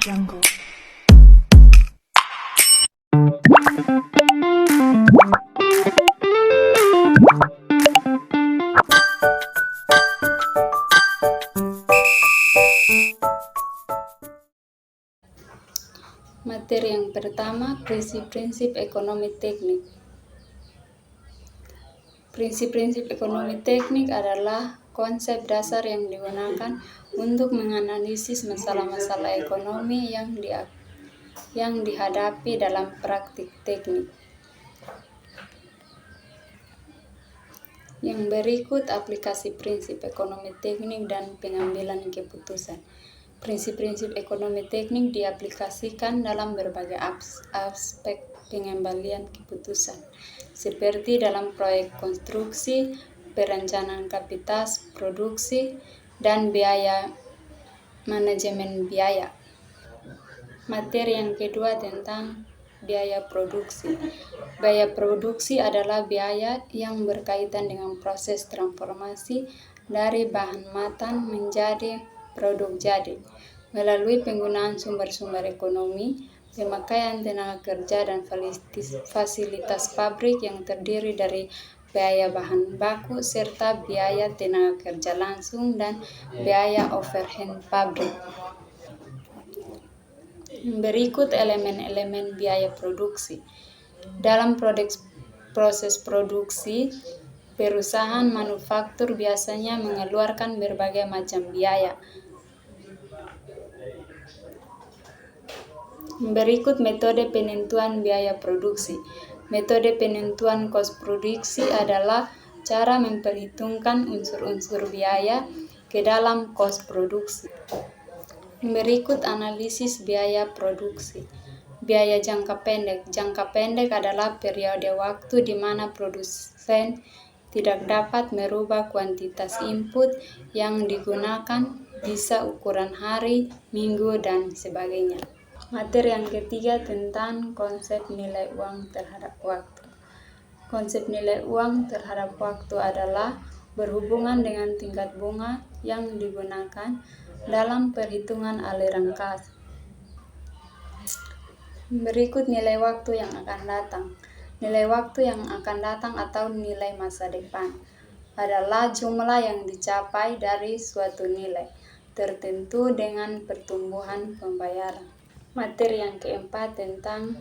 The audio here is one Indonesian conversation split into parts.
Jungle. Materi yang pertama, prinsip-prinsip ekonomi teknik. Prinsip-prinsip ekonomi teknik adalah konsep dasar yang digunakan untuk menganalisis masalah-masalah ekonomi yang dihadapi dalam praktik teknik. Yang berikut aplikasi prinsip ekonomi teknik dan pengambilan keputusan. Prinsip-prinsip ekonomi teknik diaplikasikan dalam berbagai aspek pengambilan keputusan, seperti dalam proyek konstruksi, perencanaan kapasitas produksi, dan manajemen biaya. Materi yang kedua tentang biaya produksi. Biaya produksi adalah biaya yang berkaitan dengan proses transformasi dari bahan matang menjadi produk jadi, melalui penggunaan sumber-sumber ekonomi, pemakaian tenaga kerja dan fasilitas pabrik yang terdiri dari biaya bahan baku serta biaya tenaga kerja langsung dan biaya overhead pabrik. Berikut elemen-elemen biaya produksi. Dalam proses produksi, perusahaan manufaktur biasanya mengeluarkan berbagai macam biaya. Berikut metode penentuan biaya produksi. Metode penentuan kos produksi adalah cara memperhitungkan unsur-unsur biaya ke dalam kos produksi. Berikut analisis biaya produksi. Biaya jangka pendek. Jangka pendek adalah periode waktu di mana produsen tidak dapat merubah kuantitas input yang digunakan, bisa ukuran hari, minggu, dan sebagainya. Materi yang ketiga tentang konsep nilai uang terhadap waktu. Konsep nilai uang terhadap waktu adalah berhubungan dengan tingkat bunga yang digunakan dalam perhitungan aliran kas. Berikut nilai waktu yang akan datang. Nilai waktu yang akan datang atau nilai masa depan adalah jumlah yang dicapai dari suatu nilai tertentu dengan pertumbuhan pembayaran. Materi yang keempat tentang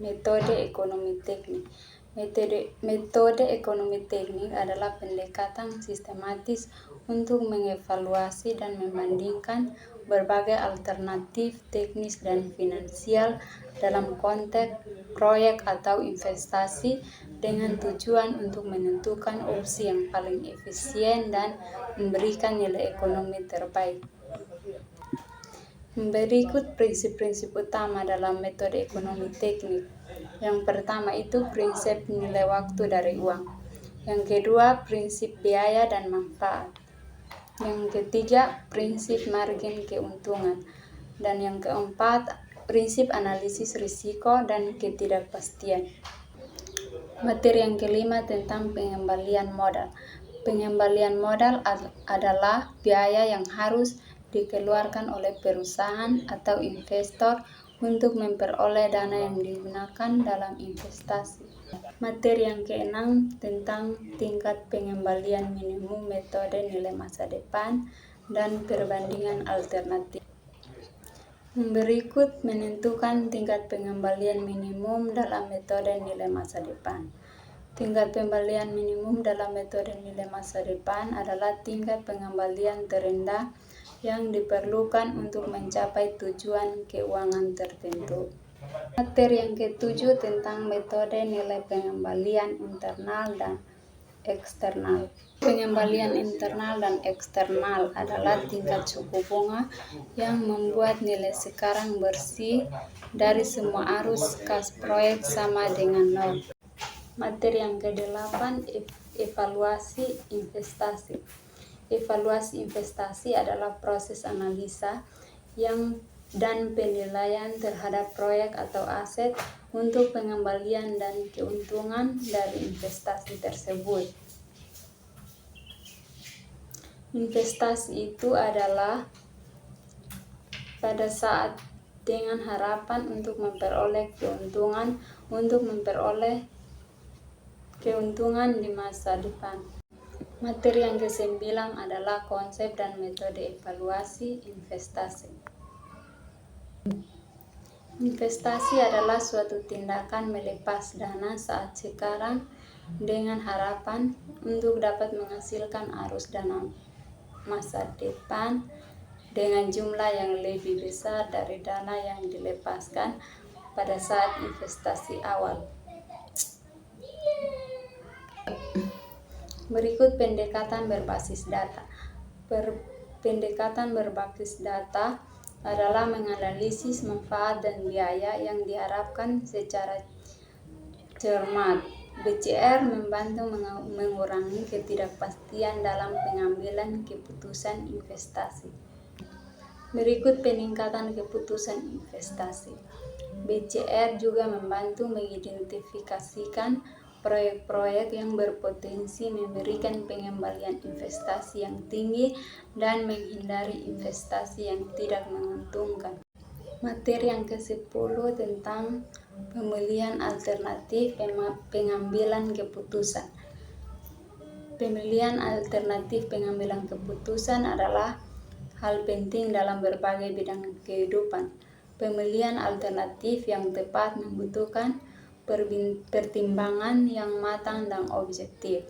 metode ekonomi teknik. Metode ekonomi teknik adalah pendekatan sistematis untuk mengevaluasi dan membandingkan berbagai alternatif teknis dan finansial dalam konteks proyek atau investasi dengan tujuan untuk menentukan opsi yang paling efisien dan memberikan nilai ekonomi terbaik. Berikut prinsip-prinsip utama dalam metode ekonomi teknik. Yang pertama itu prinsip nilai waktu dari uang. Yang kedua, prinsip biaya dan manfaat. Yang ketiga, prinsip margin keuntungan. Dan yang keempat, prinsip analisis risiko dan ketidakpastian. Materi yang kelima tentang pengembalian modal. Pengembalian modal adalah biaya yang harus dikeluarkan oleh perusahaan atau investor untuk memperoleh dana yang digunakan dalam investasi. Materi yang keenam tentang tingkat pengembalian minimum, metode nilai masa depan, dan perbandingan alternatif. Berikut menentukan tingkat pengembalian minimum dalam metode nilai masa depan. Tingkat pengembalian minimum dalam metode nilai masa depan adalah tingkat pengembalian terendah yang diperlukan untuk mencapai tujuan keuangan tertentu. Materi yang ketujuh tentang metode nilai pengembalian internal dan eksternal. Pengembalian internal dan eksternal adalah tingkat suku bunga yang membuat nilai sekarang bersih dari semua arus kas proyek sama dengan nol. Materi yang ke-8, evaluasi investasi. Evaluasi investasi adalah proses analisa dan penilaian terhadap proyek atau aset untuk pengembalian dan keuntungan dari investasi tersebut. Investasi itu adalah pada saat dengan harapan untuk memperoleh keuntungan di masa depan. Materi yang ke-9 adalah konsep dan metode evaluasi investasi. Investasi adalah suatu tindakan melepas dana saat sekarang dengan harapan untuk dapat menghasilkan arus dana masa depan dengan jumlah yang lebih besar dari dana yang dilepaskan pada saat investasi awal. Berikut pendekatan berbasis data. Pendekatan berbasis data adalah menganalisis manfaat dan biaya yang diharapkan secara cermat. BCR membantu mengurangi ketidakpastian dalam pengambilan keputusan investasi. Berikut peningkatan keputusan investasi. BCR juga membantu mengidentifikasikan proyek-proyek yang berpotensi memberikan pengembalian investasi yang tinggi dan menghindari investasi yang tidak menguntungkan. Materi yang ke-10 tentang pemilihan alternatif pengambilan keputusan. Pemilihan alternatif pengambilan keputusan adalah hal penting dalam berbagai bidang kehidupan. Pemilihan alternatif yang tepat membutuhkan pertimbangan yang matang dan objektif.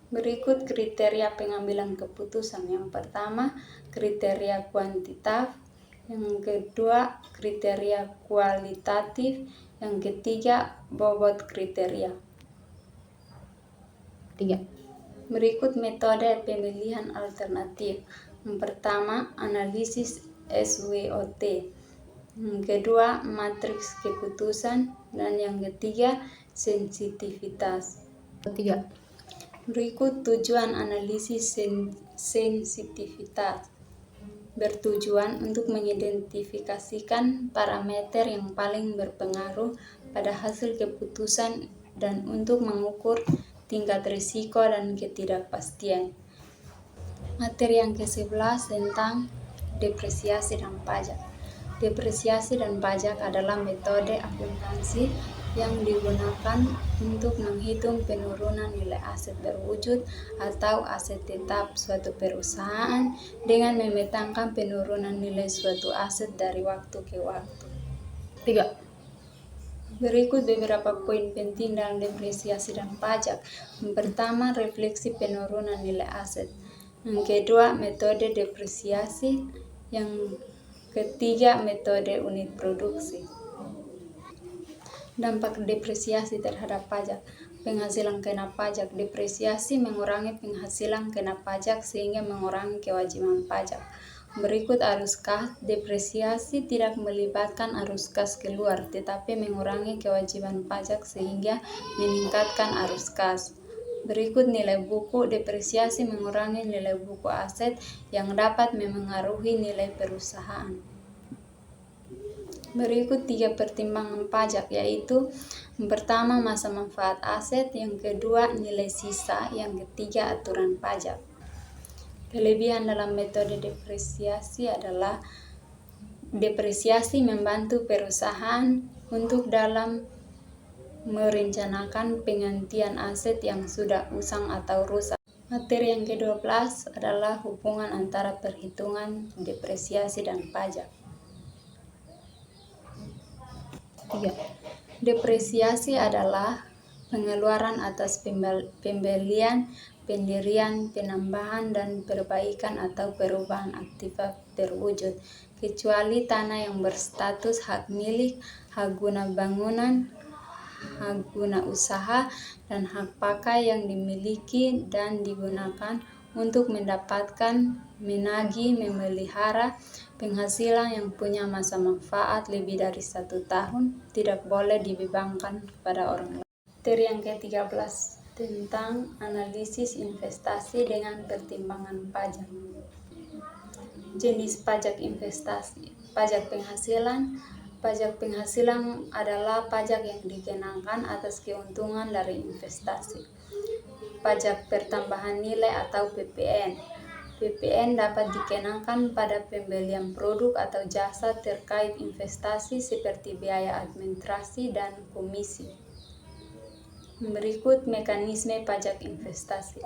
Berikut kriteria pengambilan keputusan. Yang pertama, kriteria kuantitatif. Yang kedua, kriteria kualitatif. Yang ketiga, bobot kriteria. Berikut metode pemilihan alternatif. Yang pertama, analisis SWOT. Yang kedua, matriks keputusan. Dan yang ketiga, sensitivitas. Berikut tujuan analisis sensitivitas. Bertujuan untuk mengidentifikasikan parameter yang paling berpengaruh pada hasil keputusan dan untuk mengukur tingkat risiko dan ketidakpastian. Materi yang ke-11 tentang depresiasi dan pajak. Depresiasi dan pajak adalah metode akuntansi yang digunakan untuk menghitung penurunan nilai aset berwujud atau aset tetap suatu perusahaan dengan memetakan penurunan nilai suatu aset dari waktu ke waktu. Berikut beberapa poin penting dalam depresiasi dan pajak. Yang pertama, refleksi penurunan nilai aset. Yang kedua, metode depresiasi. Yang ketiga, metode unit produksi. Dampak depresiasi terhadap pajak. Penghasilan kena pajak. Depresiasi mengurangi penghasilan kena pajak sehingga mengurangi kewajiban pajak. Berikut arus kas. Depresiasi tidak melibatkan arus kas keluar, tetapi mengurangi kewajiban pajak sehingga meningkatkan arus kas. Berikut nilai buku. Depresiasi mengurangi nilai buku aset yang dapat memengaruhi nilai perusahaan. Berikut 3 pertimbangan pajak, yaitu yang pertama masa manfaat aset, yang kedua nilai sisa, yang ketiga aturan pajak. Kelebihan dalam metode depresiasi adalah depresiasi membantu perusahaan untuk dalam merencanakan penggantian aset yang sudah usang atau rusak. Materi yang ke-12 adalah hubungan antara perhitungan depresiasi dan pajak. Depresiasi adalah pengeluaran atas pembelian, pendirian, penambahan, dan perbaikan atau perubahan aktiva terwujud, kecuali tanah yang berstatus hak milik, hak guna bangunan, hak guna usaha, dan hak pakai yang dimiliki dan digunakan untuk mendapatkan, menagih, memelihara penghasilan yang punya masa manfaat lebih dari 1 tahun, tidak boleh dibebankan kepada orang lain. Materi yang ke-13 tentang analisis investasi dengan pertimbangan pajak. Jenis pajak investasi. Pajak penghasilan. Pajak penghasilan adalah pajak yang dikenakan atas keuntungan dari investasi. Pajak pertambahan nilai atau PPN. PPN dapat dikenakan pada pembelian produk atau jasa terkait investasi seperti biaya administrasi dan komisi. Berikut mekanisme pajak investasi.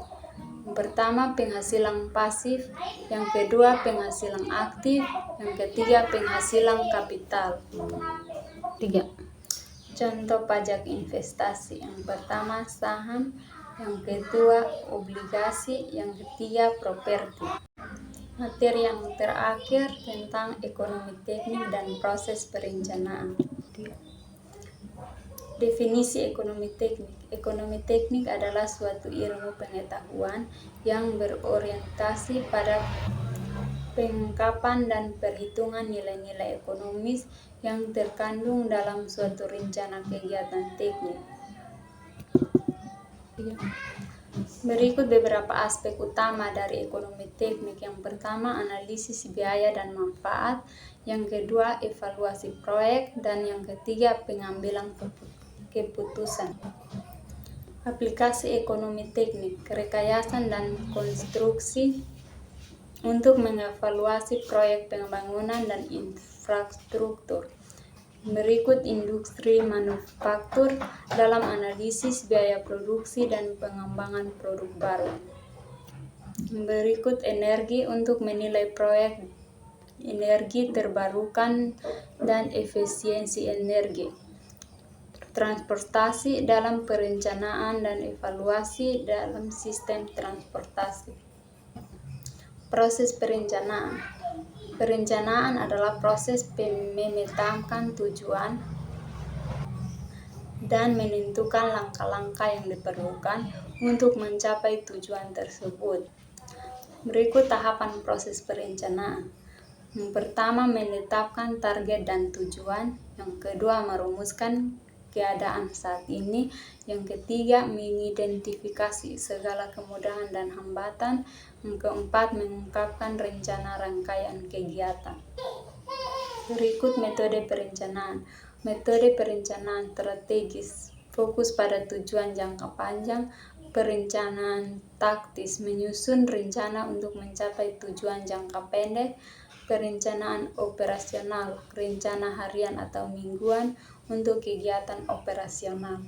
Yang pertama, penghasilan pasif. Yang kedua, penghasilan aktif. Yang ketiga, penghasilan kapital. 3. Contoh pajak investasi. Yang pertama, saham. Yang kedua, obligasi. Yang ketiga, properti. Materi yang terakhir tentang ekonomi teknik dan proses perencanaan. Definisi ekonomi teknik. Ekonomi teknik adalah suatu ilmu pengetahuan yang berorientasi pada pengungkapan dan perhitungan nilai-nilai ekonomis yang terkandung dalam suatu rencana kegiatan teknik. Berikut beberapa aspek utama dari ekonomi teknik. Yang pertama, analisis biaya dan manfaat. Yang kedua, evaluasi proyek. Dan yang ketiga, pengambilan keputusan. Aplikasi ekonomi teknik, rekayasa dan konstruksi untuk mengevaluasi proyek pembangunan dan infrastruktur. Berikut industri manufaktur dalam analisis biaya produksi dan pengembangan produk baru. Berikut energi untuk menilai proyek energi terbarukan dan efisiensi energi. Transportasi dalam perencanaan dan evaluasi dalam sistem transportasi. Proses perencanaan. Perencanaan adalah proses memetakan tujuan dan menentukan langkah-langkah yang diperlukan untuk mencapai tujuan tersebut. Berikut tahapan proses perencanaan. Yang pertama, menetapkan target dan tujuan. Yang kedua, merumuskan keadaan saat ini. Yang ketiga, mengidentifikasi segala kemudahan dan hambatan. Yang keempat, mengungkapkan rencana rangkaian kegiatan. Berikut metode perencanaan. Metode perencanaan strategis fokus pada tujuan jangka panjang. Perencanaan taktis menyusun rencana untuk mencapai tujuan jangka pendek. Perencanaan operasional, rencana harian atau mingguan untuk kegiatan operasional.